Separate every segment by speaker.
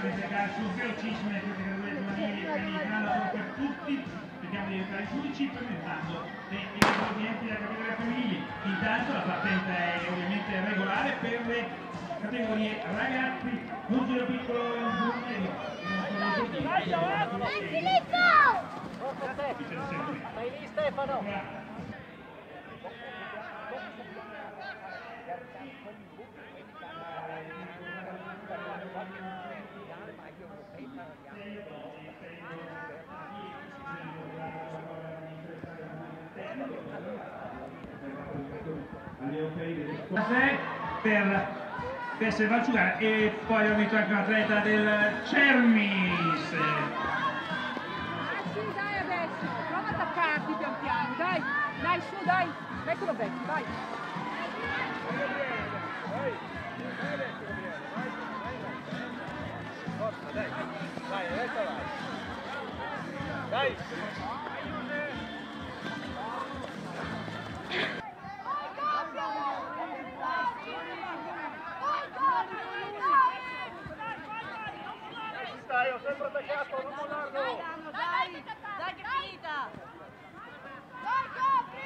Speaker 1: ovviamente calcio velocissimo nelle categorie giovanili, quindi gran lavoro per tutti. Cerchiamo di aiutare i giudici implementando le ingredienti della categoria femminili. Intanto la partenza è ovviamente regolare per le categorie ragazzi, un giro piccolo e un giro medio.
Speaker 2: Stai lì Stefano!
Speaker 1: per Selvaggio e poi abbiamo visto anche un atleta del Cermis.
Speaker 3: Sì, dai adesso, prova ad attaccarti pian piano, dai, dai su, dai, eccolo Becchi, vai.
Speaker 2: Dai, adesso vai. Dai. Dai, ho sempre attaccato, non mollarlo!
Speaker 3: Dai, dai che è finita! Dai, copri!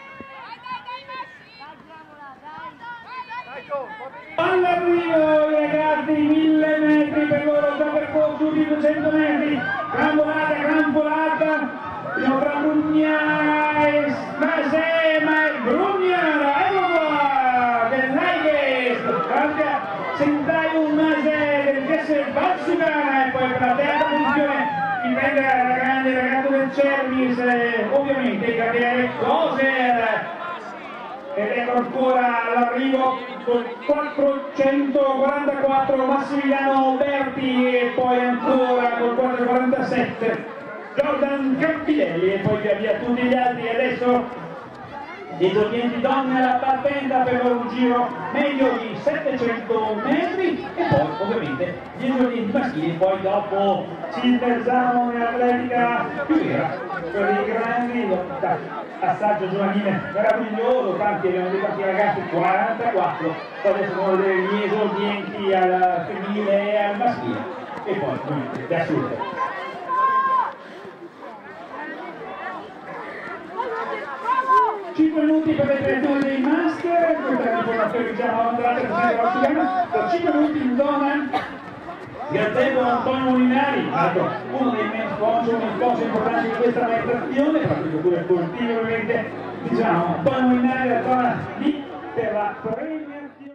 Speaker 3: Dai, Messi! Dai, diamola, dai!
Speaker 1: All'arrivo ragazzi, 1000 metri per loro, già percorso di 200 metri, gran volata, abbiamo tra Brugna e Masema e Brugnara, ecco qua, del Nike, cambia Sentaio Masema, del GS Valsugana e poi per la terza posizione il grande ragazzo del Cermis, ovviamente il campione Coser. Ed ecco ancora all'arrivo con 444 Massimiliano Berti e poi ancora con 447 Jordan Campidelli e poi via tutti gli altri. Adesso gli esordienti donne alla partenza per un giro medio di 700 metri e poi ovviamente gli esordienti maschili. Poi dopo ci immergiamo nell'atletica più vera per i grandi, assaggio giovanile meraviglioso, tanti abbiamo detto tanti ragazzi, 44, poi adesso sono gli esordienti al femminile e al maschile e poi ovviamente da sud. 5 minuti per le creature dei master, per 5 minuti in zona Gazebo Antonio Molinari, uno dei main sponsor importanti di questa manifestazione, per la cultura sportiva ovviamente, diciamo Antonio Molinari, la zona lì per la premiazione.